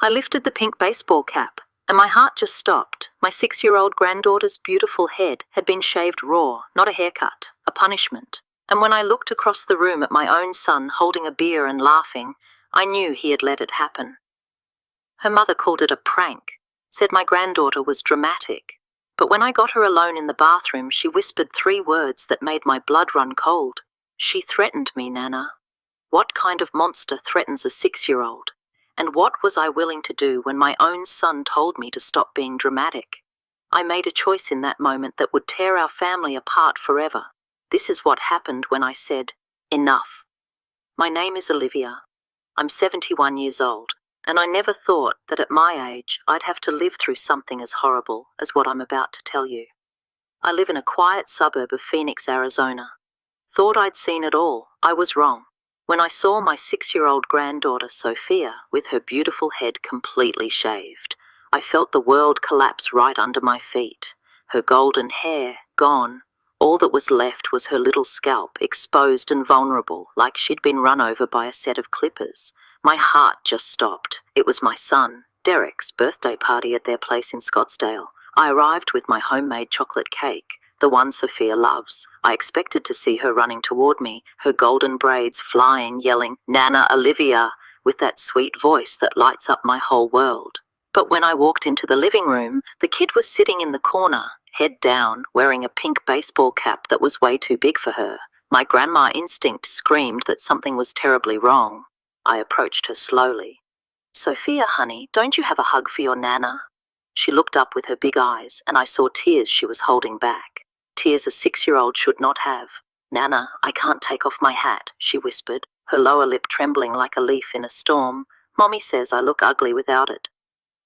I lifted the pink baseball cap, and my heart just stopped. My 6-year-old granddaughter's beautiful head had been shaved raw, not a haircut, a punishment. And when I looked across the room at my own son holding a beer and laughing, I knew he had let it happen. Her mother called it a prank, said my granddaughter was dramatic. But when I got her alone in the bathroom, she whispered 3 words that made my blood run cold. She threatened me, Nana. What kind of monster threatens a 6-year-old? And what was I willing to do when my own son told me to stop being dramatic? I made a choice in that moment that would tear our family apart forever. This is what happened when I said, enough. My name is Olivia. I'm 71 years old, and I never thought that at my age I'd have to live through something as horrible as what I'm about to tell you. I live in a quiet suburb of Phoenix, Arizona. Thought I'd seen it all. I was wrong. When I saw my 6-year-old granddaughter, Sophia, with her beautiful head completely shaved, I felt the world collapse right under my feet. Her golden hair gone. All that was left was her little scalp, exposed and vulnerable, like she'd been run over by a set of clippers. My heart just stopped. It was my son, Derek's, birthday party at their place in Scottsdale. I arrived with my homemade chocolate cake, the one Sophia loves. I expected to see her running toward me, her golden braids flying, yelling, "Nana, Olivia," with that sweet voice that lights up my whole world. But when I walked into the living room, the kid was sitting in the corner, head down, wearing a pink baseball cap that was way too big for her. My grandma instinct screamed that something was terribly wrong. I approached her slowly. "Sophia, honey, don't you have a hug for your Nana?" She looked up with her big eyes, and I saw tears she was holding back. Tears a 6-year-old should not have. "Nana, I can't take off my hat," she whispered, her lower lip trembling like a leaf in a storm. "Mommy says I look ugly without it."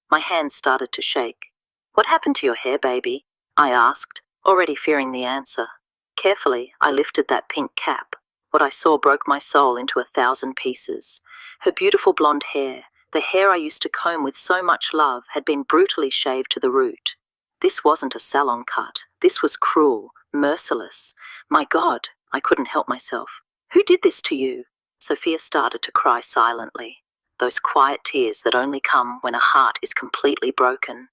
My hands started to shake. "What happened to your hair, baby?" I asked, already fearing the answer. Carefully, I lifted that pink cap. What I saw broke my soul into 1,000 pieces. Her beautiful blonde hair, the hair I used to comb with so much love, had been brutally shaved to the root. This wasn't a salon cut. This was cruel, merciless. My God, I couldn't help myself. "Who did this to you?" Sophia started to cry silently. Those quiet tears that only come when a heart is completely broken.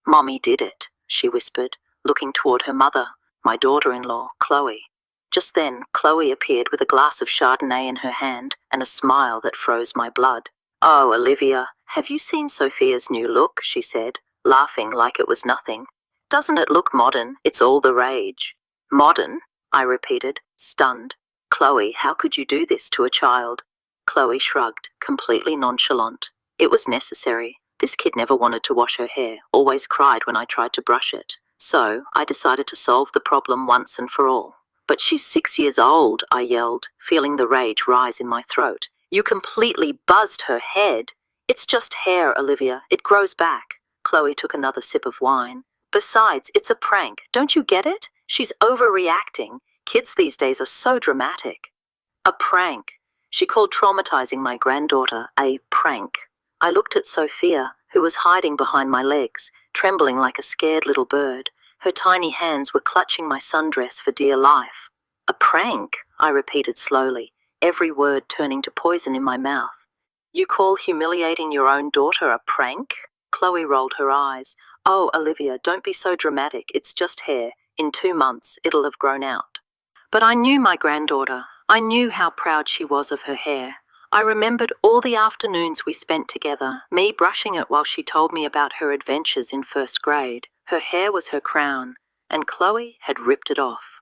"Mommy did it," she whispered, looking toward her mother, my daughter-in-law, Chloe. Just then, Chloe appeared with a glass of Chardonnay in her hand and a smile that froze my blood. "Oh, Olivia, have you seen Sophia's new look?" she said, laughing like it was nothing. "Doesn't it look modern? It's all the rage." "Modern?" I repeated, stunned. "Chloe, how could you do this to a child?" Chloe shrugged, completely nonchalant. "It was necessary. This kid never wanted to wash her hair, always cried when I tried to brush it. So I decided to solve the problem once and for all." "But she's 6 years old," I yelled, feeling the rage rise in my throat. "You completely buzzed her head." "It's just hair, Olivia. It grows back." Chloe took another sip of wine. "Besides, it's a prank. Don't you get it? She's overreacting. Kids these days are so dramatic." A prank. She called traumatizing my granddaughter a prank. I looked at Sophia, who was hiding behind my legs, trembling like a scared little bird. Her tiny hands were clutching my sundress for dear life. "A prank," I repeated slowly, every word turning to poison in my mouth. "You call humiliating your own daughter a prank?" Chloe rolled her eyes. "Oh, Olivia, don't be so dramatic. It's just hair. In 2 months, it'll have grown out." But I knew my granddaughter. I knew how proud she was of her hair. I remembered all the afternoons we spent together, me brushing it while she told me about her adventures in 1st grade. Her hair was her crown, and Chloe had ripped it off.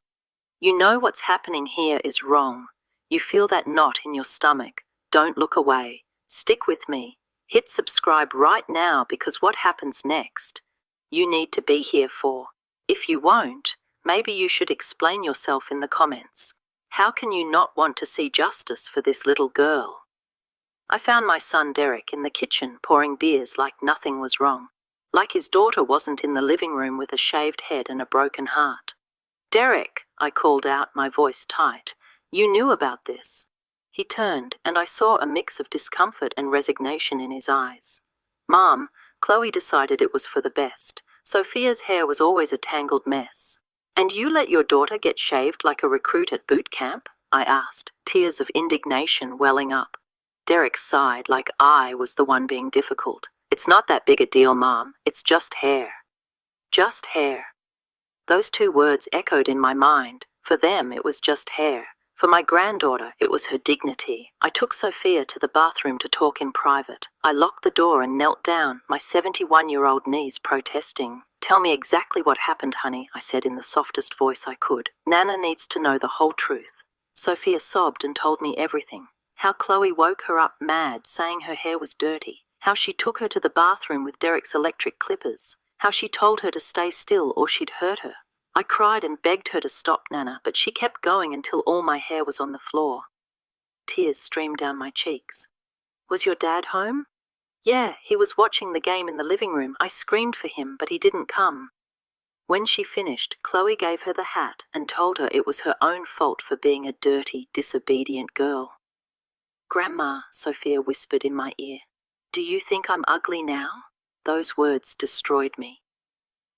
You know what's happening here is wrong. You feel that knot in your stomach. Don't look away. Stick with me. Hit subscribe right now, because what happens next, you need to be here for. If you won't, maybe you should explain yourself in the comments. How can you not want to see justice for this little girl? I found my son Derek in the kitchen pouring beers like nothing was wrong. Like his daughter wasn't in the living room with a shaved head and a broken heart. "Derek," I called out, my voice tight. "You knew about this." He turned, and I saw a mix of discomfort and resignation in his eyes. "Mom, Chloe decided it was for the best. Sophia's hair was always a tangled mess." "And you let your daughter get shaved like a recruit at boot camp?" I asked, tears of indignation welling up. Derek sighed like I was the one being difficult. It's not that big a deal, Mom. It's just hair. Just hair. Those two words echoed in my mind. For them, it was just hair. For my granddaughter, it was her dignity. I took Sophia to the bathroom to talk in private. I locked the door and knelt down, my 71-year-old knees protesting. Tell me exactly what happened, honey, I said in the softest voice I could. Nana needs to know the whole truth. Sophia sobbed and told me everything. How Chloe woke her up mad, saying her hair was dirty. How she took her to the bathroom with Derek's electric clippers. How she told her to stay still or she'd hurt her. I cried and begged her to stop, Nana, but she kept going until all my hair was on the floor. Tears streamed down my cheeks. Was your dad home? Yeah, he was watching the game in the living room. I screamed for him, but he didn't come. When she finished, Chloe gave her the hat and told her it was her own fault for being a dirty, disobedient girl. Grandma, Sophia whispered in my ear, do you think I'm ugly now? Those words destroyed me.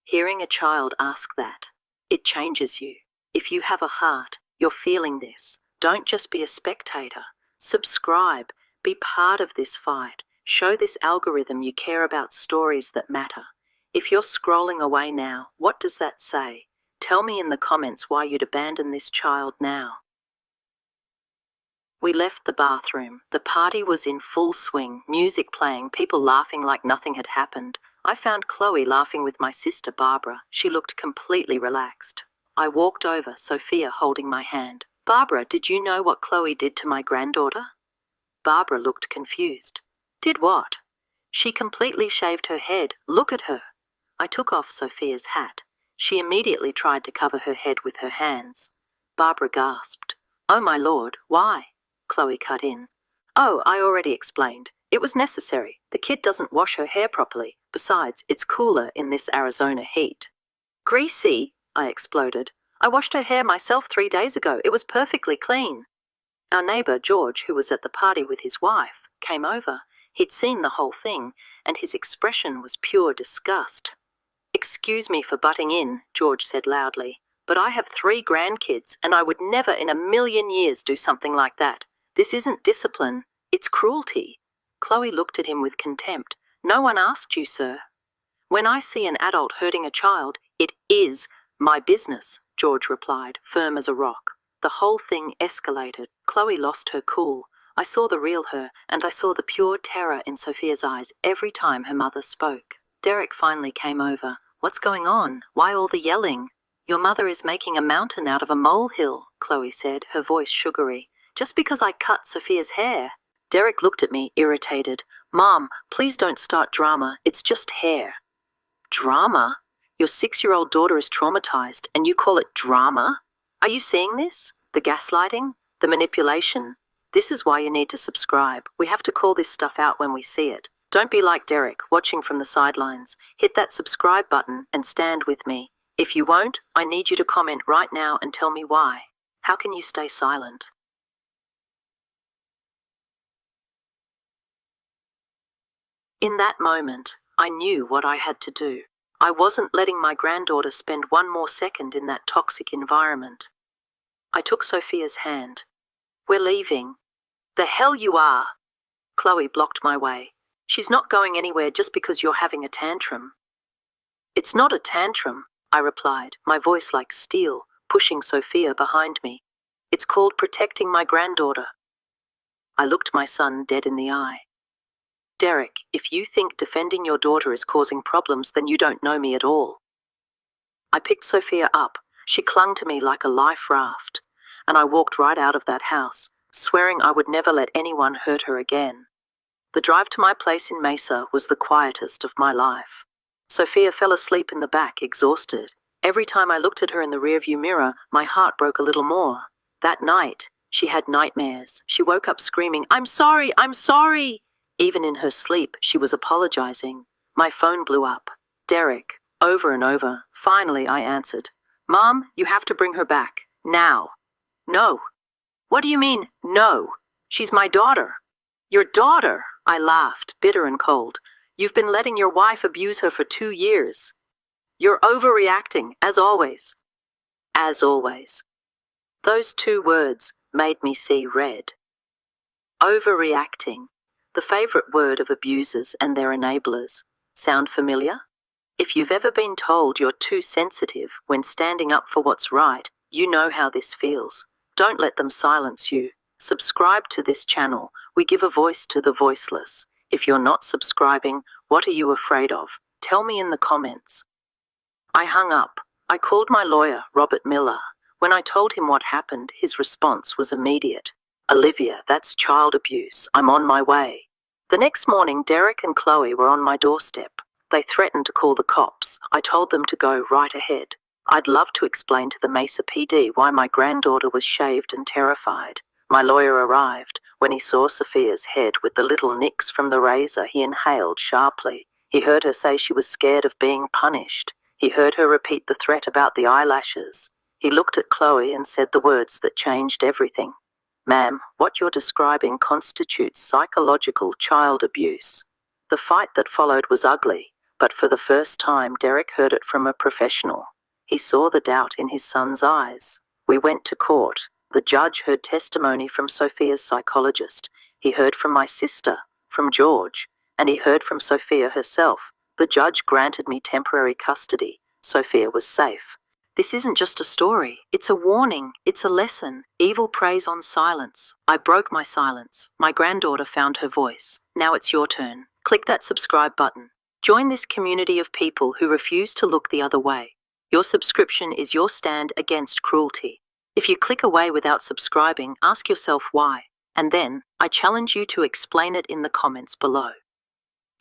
Hearing a child ask that, it changes you. If you have a heart, you're feeling this. Don't just be a spectator. Subscribe. Be part of this fight. Show this algorithm you care about stories that matter. If you're scrolling away now, what does that say? Tell me in the comments why you'd abandon this child now. We left the bathroom. The party was in full swing, music playing, people laughing like nothing had happened. I found Chloe laughing with my sister Barbara. She looked completely relaxed. I walked over, Sophia holding my hand. Barbara, did you know what Chloe did to my granddaughter? Barbara looked confused. Did what? She completely shaved her head. Look at her. I took off Sophia's hat. She immediately tried to cover her head with her hands. Barbara gasped. Oh my Lord, why? Chloe cut in. Oh, I already explained. It was necessary. The kid doesn't wash her hair properly. Besides, it's cooler in this Arizona heat. Greasy, I exploded. I washed her hair myself 3 days ago. It was perfectly clean. Our neighbor, George, who was at the party with his wife, came over. He'd seen the whole thing, and his expression was pure disgust. Excuse me for butting in, George said loudly, but I have 3 grandkids, and I would never in a million years do something like that. This isn't discipline. It's cruelty. Chloe looked at him with contempt. No one asked you, sir. When I see an adult hurting a child, it is my business, George replied, firm as a rock. The whole thing escalated. Chloe lost her cool. I saw the real her, and I saw the pure terror in Sophia's eyes every time her mother spoke. Derek finally came over. What's going on? Why all the yelling? Your mother is making a mountain out of a molehill, Chloe said, her voice sugary. Just because I cut Sophia's hair. Derek looked at me, irritated. Mom, please don't start drama. It's just hair. Drama? Your 6-year-old daughter is traumatized, and you call it drama? Are you seeing this? The gaslighting? The manipulation? This is why you need to subscribe. We have to call this stuff out when we see it. Don't be like Derek, watching from the sidelines. Hit that subscribe button and stand with me. If you won't, I need you to comment right now and tell me why. How can you stay silent? In that moment, I knew what I had to do. I wasn't letting my granddaughter spend one more second in that toxic environment. I took Sophia's hand. We're leaving. The hell you are! Chloe blocked my way. She's not going anywhere just because you're having a tantrum. It's not a tantrum, I replied, my voice like steel, pushing Sophia behind me. It's called protecting my granddaughter. I looked my son dead in the eye. Derek, if you think defending your daughter is causing problems, then you don't know me at all. I picked Sophia up. She clung to me like a life raft, and I walked right out of that house, swearing I would never let anyone hurt her again. The drive to my place in Mesa was the quietest of my life. Sophia fell asleep in the back, exhausted. Every time I looked at her in the rearview mirror, my heart broke a little more. That night, she had nightmares. She woke up screaming, I'm sorry, I'm sorry! Even in her sleep, she was apologizing. My phone blew up. Derek, over and over. Finally, I answered. Mom, you have to bring her back. Now. No. What do you mean, no? She's my daughter. Your daughter? I laughed, bitter and cold. You've been letting your wife abuse her for 2 years. You're overreacting, as always. As always. Those 2 words made me see red. Overreacting. the favorite word of abusers and their enablers. Sound familiar? If you've ever been told you're too sensitive when standing up for what's right, you know how this feels. Don't let them silence you. Subscribe to this channel. We give a voice to the voiceless. If you're not subscribing, what are you afraid of? Tell me in the comments. I hung up. I called my lawyer, Robert Miller. When I told him what happened, his response was immediate. Olivia, that's child abuse. I'm on my way. The next morning, Derek and Chloe were on my doorstep. They threatened to call the cops. I told them to go right ahead. I'd love to explain to the Mesa PD why my granddaughter was shaved and terrified. My lawyer arrived. When he saw Sophia's head with the little nicks from the razor, he inhaled sharply. He heard her say she was scared of being punished. He heard her repeat the threat about the eyelashes. He looked at Chloe and said the words that changed everything. Ma'am, what you're describing constitutes psychological child abuse. The fight that followed was ugly, but for the first time Derek heard it from a professional. He saw the doubt in his son's eyes. We went to court. The judge heard testimony from Sophia's psychologist. He heard from my sister, from George, and he heard from Sophia herself. The judge granted me temporary custody. Sophia was safe. This isn't just a story. It's a warning. It's a lesson. Evil preys on silence. I broke my silence. My granddaughter found her voice. Now it's your turn. Click that subscribe button. Join this community of people who refuse to look the other way. Your subscription is your stand against cruelty. If you click away without subscribing, ask yourself why. And then, I challenge you to explain it in the comments below.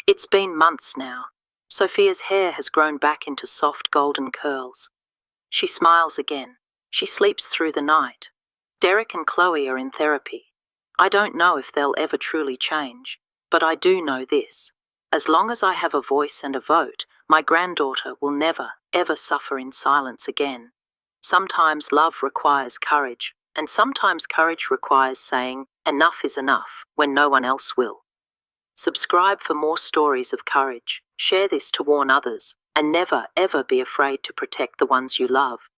It's been months now. Sophia's hair has grown back into soft golden curls. She smiles again. She sleeps through the night. Derek and Chloe are in therapy. I don't know if they'll ever truly change, but I do know this. As long as I have a voice and a vote, my granddaughter will never, ever suffer in silence again. Sometimes love requires courage, and sometimes courage requires saying, enough is enough, when no one else will. Subscribe for more stories of courage. Share this to warn others, and never, ever be afraid to protect the ones you love.